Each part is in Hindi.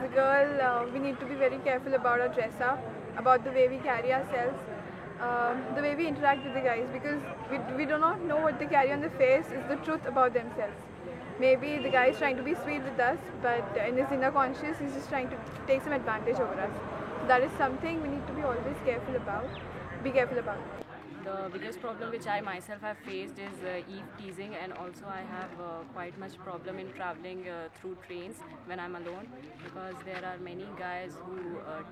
a girl, we need to be very careful about our dress up, about the way we carry ourselves, the way we interact with the guys, because we do not know what they carry on their face is the truth about themselves. Maybe the guy is trying to be sweet with us, but in his inner conscious, he's just trying to take some advantage over us. So that is something we need to be always careful about. Be careful about. The biggest problem which I myself have faced is eve teasing, and also I have quite much problem in traveling through trains when I'm alone, because there are many guys who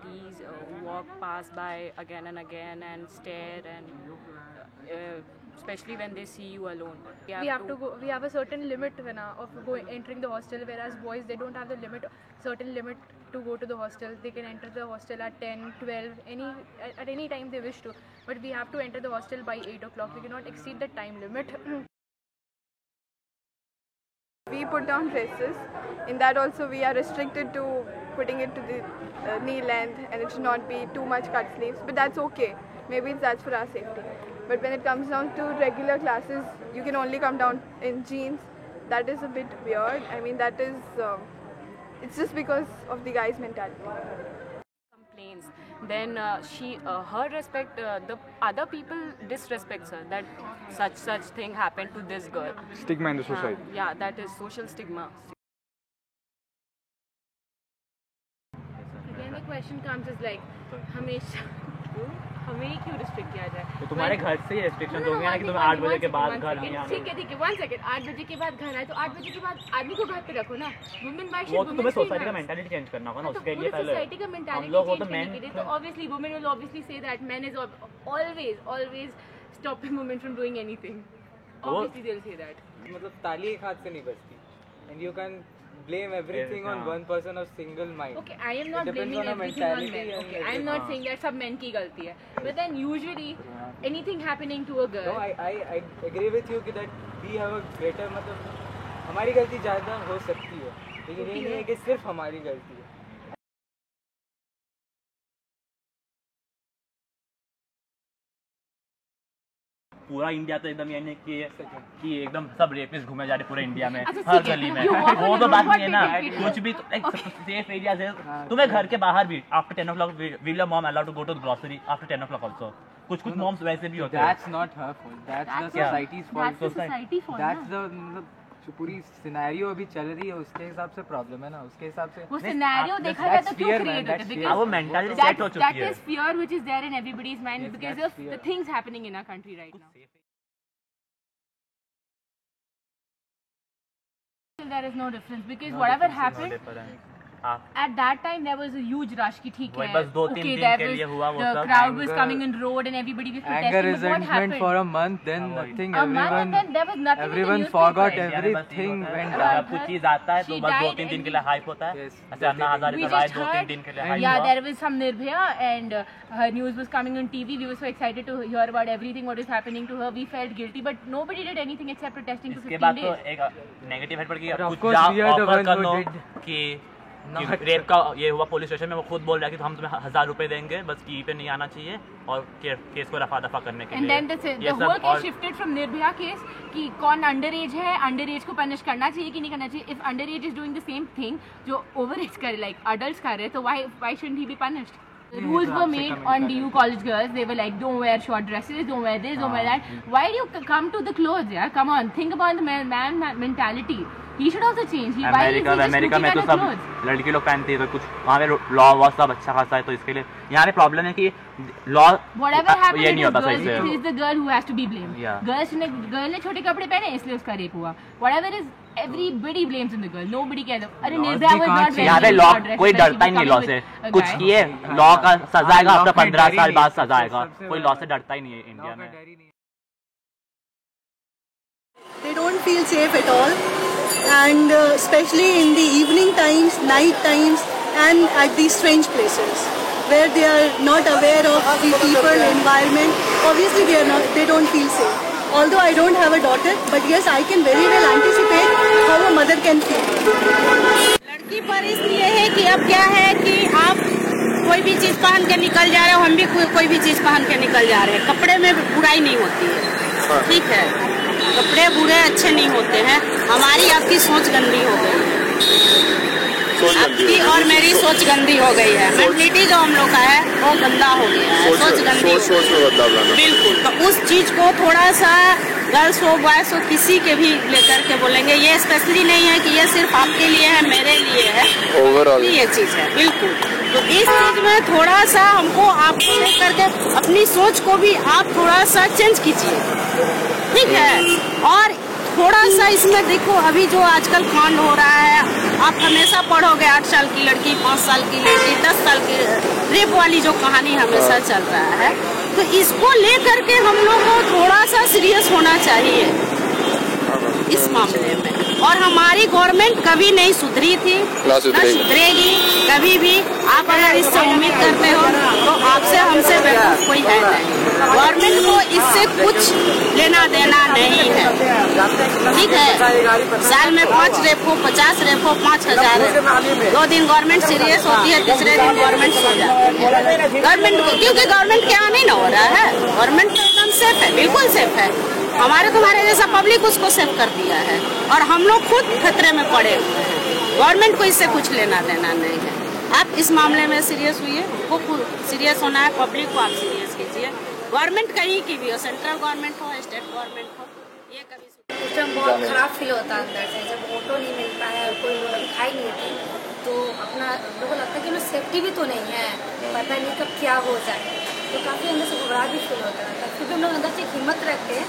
tease, who walk past by again and again and stare, and especially when they see you alone. We have a certain limit of entering the hostel, whereas boys, they don't have the certain limit to go to the hostel. They can enter the hostel at 10, 12, at any time they wish to. But we have to enter the hostel by 8 o'clock. We cannot exceed the time limit. We put down dresses. In that also we are restricted to putting it to the knee length, and it should not be too much cut sleeves. But that's okay. Maybe that's for our safety. But when it comes down to regular classes, you can only come down in jeans. That is a bit weird. I mean, that is, it's just because of the guy's mentality. Complaints. Then her respect, the other people disrespects her, that such thing happened to this girl. Stigma in the society. Yeah, that is social stigma. Again, the question comes is like, हमें ही क्यों रिस्ट्रिक्ट किया जाए? तो तुम्हारे घर से रिस्ट्रिक्शन होंगे ना कि तुम्हें 8 बजे के बाद घर नहीं आना। ठीक है 1 सेकंड, 8 बजे के बाद घर आए तो 8 बजे के बाद आदमी को घर पे रखो ना। वुमेन बाय वो तो तुम्हें सोसाइटी का मेंटालिटी चेंज करना होगा ना, उसके लिए पहले सोसाइटी का मेंटालिटी चेंज करने के लिए तो obviously women will obviously say that man is always stopping women from doing anything. Obviously they will say that. मतलब ताली एक हाथ से नहीं बजती, and you can blame everything on one person or single mind. Okay, I am not blaming everything on men. Okay, I am not saying that सब men की गलती है. But then usually anything happening to a girl. No, I agree with you कि that we have a greater, मतलब हमारी गलती ज़्यादा हो सकती है, लेकिन ये नहीं है कि सिर्फ हमारी गलती है. पूरा इंडिया तो एकदम यानी कि एकदम सब रेपिस्ट घूमे जा रहे पूरे इंडिया में, हर गली में। वो तो बात नहीं है ना, कुछ भी सेफ एरियाज है। तुम्हें घर के बाहर भी after 10 o'clock will your mom allowed to go to the grocery after 10 o'clock also? कुछ मॉम्स वैसे भी होते हैं। That's not her fault. That's the society's fault. That's the मतलब जो पूरी सिनेरियो अभी चल रही है उसके हिसाब से प्रॉब्लम है ना, उसके हिसाब से वो सिनेरियो देखा जाए तो क्यों क्रिएट होता है? बिकॉज़ वो मेंटालिटी सेट हो चुकी है। That is fear which is there in everybody's mind because of the things happening in our country right now. There is no difference because whatever happened at that time there was a huge rush ki theek hai, बस 2-3 दिन के लिए हुआ वो सब। the crowd was coming in road and everybody was protesting. Anger, resentment for a month, then nothing. Everyone forgot everything went down. कुछ चीज आता है तो बस 2-3 दिन के लिए हाइप होता है। ऐसे अन्ना हजारे का राइट 2-3 दिन के लिए हाइप हुआ। Yeah, there was some Nirbhaya and her news was coming on TV. We were so excited to hear about everything what is happening to her. We felt guilty, but nobody did anything except protesting for 15 days. इसके बाद तो एक नेगेटिव हेड पड़ गया, कुछ ऑफर करनो कि रेप का ये हुआ पुलिस स्टेशन में, वो खुद बोल रहा है कि हम तुम्हें 1000 रुपए देंगे, बस की पे नहीं आना चाहिए और केस को रफा दफा करने के लिए। And then the whole case shifted from Nirbhaya case कि कौन अंडर एज है, अंडर एज को पनिश करना चाहिए कि नहीं करना चाहिए। If under as is doing the same thing जो ओवर एज करे लाइक अडल्ट्स कर रहे, तो why shouldn't he be punished? The rules were made on DU college girls. They were like, don't wear short dresses, don't wear this, don't wear that. Why do you come to the clothes? Yeah, come on, think about the man mentality. He should also change. America में तो सब लड़की लोग पहनती है, तो कुछ वहाँ पे लॉ वॉ सब अच्छा खासा है, तो इसके लिए यहाँ पे प्रॉब्लम है कि लॉ ये नहीं होता सही से। It is the girl who has to be blamed. Girl ने छोटे कपड़े पहने इसलिए उसका रेप हुआ। Whatever is everybody blames in the girl. Nobody cares. अरे निर्भया was not यहाँ पे लॉ कोई डरता ही नहीं लॉ से, कुछ किए लॉ का सजा आएगा, आफ्टर 15 साल बाद सजा आएगा, कोई लॉ से डरता ही नहीं है इंडिया में। They don't feel safe at all, and especially in the evening times, night times, and at these strange places where they are not aware of the people, environment. Obviously, they don't feel safe. Although I don't have a daughter, but yes, I can very well anticipate how a mother can feel. लड़की पर इसलिए है कि अब क्या है कि आप कोई भी चीज पहन के निकल जा रहे हो, हम भी कोई भी चीज पहन के निकल जा रहे हैं। कपड़े में बुराई नहीं होती है, ठीक है, कपड़े बुरे अच्छे नहीं होते हैं, हमारी आपकी सोच गंदी हो गई। आपकी और मेरी सोच गंदी हो गई है। मेंटलिटी जो हम लोग का है वो गंदा हो गया है, सोच गंदी। बिल्कुल, तो उस चीज को थोड़ा सा गर्ल्स हो बॉयज हो किसी के भी लेकर के बोलेंगे, ये स्पेशली नहीं है कि ये सिर्फ आपके लिए है, मेरे लिए है, ओवरऑल ये चीज है। बिल्कुल, तो इस चीज में थोड़ा सा हमको आपको लेकर के अपनी सोच को भी आप थोड़ा सा चेंज कीजिए, ठीक है। और थोड़ा सा इसमें देखो, अभी जो आजकल कांड हो रहा है, आप हमेशा पढ़ोगे 8 साल की लड़की, 5 साल की लड़की, 10 साल की रेप वाली जो कहानी हमेशा चल रहा है, तो इसको लेकर के हम लोग को थोड़ा सा सीरियस होना चाहिए इस मामले में। और हमारी गवर्नमेंट कभी नहीं सुधरी थी, न सुधरेगी कभी भी। आप अगर इससे उम्मीद करते हो तो आपसे हमसे बेवकूफ कोई है नहीं। गवर्नमेंट को इससे कुछ लेना देना नहीं है, ठीक है। साल में 5 रेप हो, 50 रेप हो, 5000 रेप, 2 दिन गवर्नमेंट सीरियस होती है, तीसरे दिन गवर्नमेंट सो जाती है गवर्नमेंट को, क्योंकि गवर्नमेंट क्या नहीं ना हो रहा है। गवर्नमेंट तो एकदम सेफ है, बिल्कुल सेफ है। हमारे तुम्हारे जैसा पब्लिक उसको सेव कर दिया है और हम लोग खुद खतरे में पड़े हुए हैं। गवर्नमेंट को इससे कुछ लेना देना नहीं है। आप इस मामले में सीरियस हुई है, खुद सीरियस होना है, पब्लिक को आप सीरियस कीजिए। गवर्नमेंट कहीं की भी हो, सेंट्रल गवर्नमेंट हो, स्टेट गवर्नमेंट हो, ये कभी उस टाइम बहुत खराब फील होता है अंदर से, जब ऑटो नहीं मिलता है और कोई लोग दिखाई नहीं देती, तो अपना लोगों को लगता है कि सेफ्टी भी तो नहीं है, पता नहीं कब क्या हो जाए, तो काफ़ी अंदर से घबराहट भी फील होता है। फिर भी हम लोग अंदर से हिम्मत रखते हैं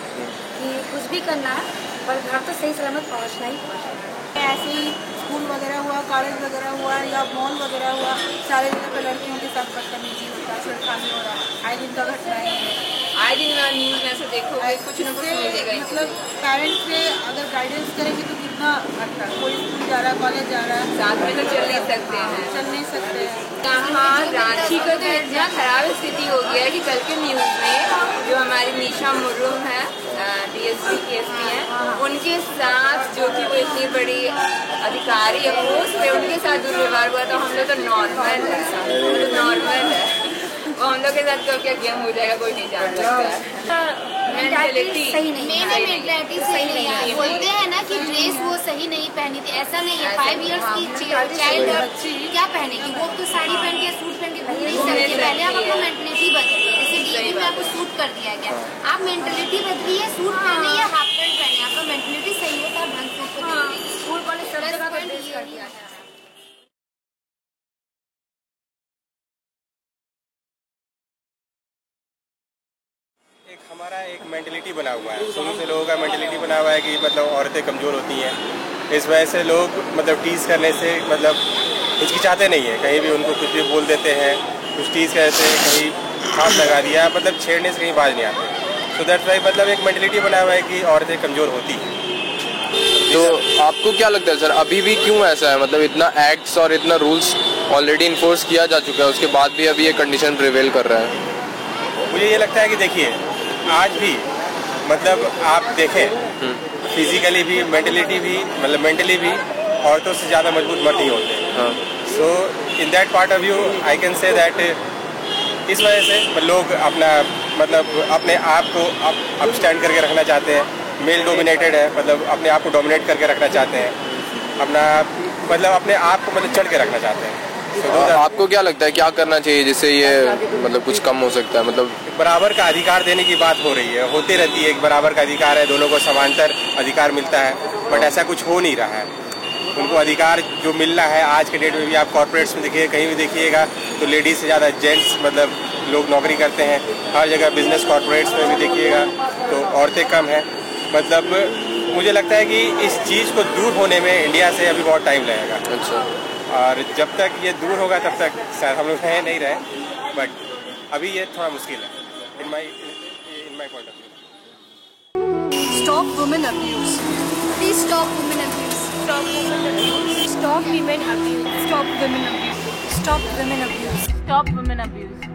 कि कुछ भी करना है, पर घर तो सही सलामत पहुँचना ही पहुँचना है। ऐसे ही स्कूल वगैरह हुआ, कॉलेज वगैरह हुआ या मॉल वगैरह हुआ, सारे जगह पर लड़कियों के साथ बदतमीजी होता है, छेड़खानी हो रहा है, आए दिन का घटनाएं हैं, आए दिन न्यूज़ में से देखोगे कुछ न कुछ मिलेगा। मतलब पेरेंट्स से अगर गाइडेंस करेंगे तो कितना अच्छा, कोई स्कूल जा रहा है, कॉलेज जा रहा है, साथ में तो चल नहीं सकते हैं, चल नहीं सकते हैं। यहाँ रांची का तो इतना खराब स्थिति हो गया है कि कल के न्यूज़ में जो हमारी निशा मुर्मू है, DSP की SP हैं, उनके साथ जो कि वो इतनी बड़ी अधिकारी है पोस्ट पे, उनके साथ दुर्व्यवहार हुआ, तो हम लोग तो नॉर्मल है, नॉर्मल है। और हम लोग के साथ कब क्या गेम हो जाएगा कोई नहीं जान सकता। मेंटालिटी सही नहीं है, मेंटालिटी सही नहीं है। बोलते हैं ना कि ड्रेस वो सही नहीं पहनी थी, ऐसा नहीं है। 5 इयर्स की चाइल्ड क्या पहनेगी, वो तो साड़ी पहन के सूट पहन के घूम नहीं सकती। पहले आप अपनी मेंटालिटी बदलिए, जैसे DAV में आपको सूट कर दिया गया, आप मेंटालिटी बदलिए, सूट पहनिए, हाफ पैंट पहनिए, आपका मेंटालिटी सही है तो आप ढंग से स्कूल कॉलेज सब जगह पर ड्रेस कर दिया है। हमारा एक मेंटलिटी बना हुआ है, शुरू से लोगों का मेंटलिटी बना हुआ है कि मतलब औरतें कमज़ोर होती हैं, इस वजह से लोग मतलब टीज़ करने से मतलब हिचकिचाते नहीं है, कहीं भी उनको कुछ भी बोल देते हैं, कुछ टीज़ करते हैं, कहीं हाथ लगा दिया, मतलब छेड़ने से कहीं बाज नहीं आते। सो दैट्स वाई मतलब एक मेंटलिटी बना हुआ है कि औरतें कमज़ोर होती हैं। तो आपको क्या लगता है सर, अभी भी क्यों ऐसा है? मतलब इतना एक्ट्स और इतना रूल्स ऑलरेडी इन्फोर्स किया जा चुका है, उसके बाद भी अभी ये कंडीशन प्रिवेल कर रहा है। मुझे ये लगता है कि देखिए आज भी मतलब आप देखें फिजिकली भी, मेंटलिटी भी, मतलब मेंटली भी औरतों से ज़्यादा मजबूत मर्द ही होते हैं। So in that part of view I can say that इस वजह से लोग अपना मतलब अपने आप को अप स्टैंड करके रखना चाहते हैं, मेल डोमिनेटेड है, मतलब अपने आप को डोमिनेट करके रखना चाहते हैं, अपना मतलब अपने आप को मतलब चढ़ के रखना चाहते हैं। आपको क्या लगता है क्या करना चाहिए जिससे ये मतलब कुछ कम हो सकता है? मतलब बराबर का अधिकार देने की बात हो रही है, होती रहती है, एक बराबर का अधिकार है, दोनों को समांतर अधिकार मिलता है, बट ऐसा कुछ हो नहीं रहा है। उनको अधिकार जो मिलना है आज के डेट में भी आप कॉर्पोरेट्स में देखिए, कहीं भी देखिएगा तो लेडीज से ज़्यादा जेंट्स मतलब लोग नौकरी करते हैं, हर जगह बिजनेस कॉर्पोरेट्स में भी देखिएगा तो औरतें कम हैं। मतलब मुझे लगता है कि इस चीज़ को दूर होने में इंडिया से अभी बहुत टाइम लगेगा। अच्छा, और जब तक ये दूर होगा तब तक शायद हम लोग नहीं रहे, बट अभी ये थोड़ा मुश्किल है in my point of view. Stop women abuse. Please stop women abuse. Stop women abuse. Stop women abuse. Stop women abuse. Stop women abuse. Stop women abuse.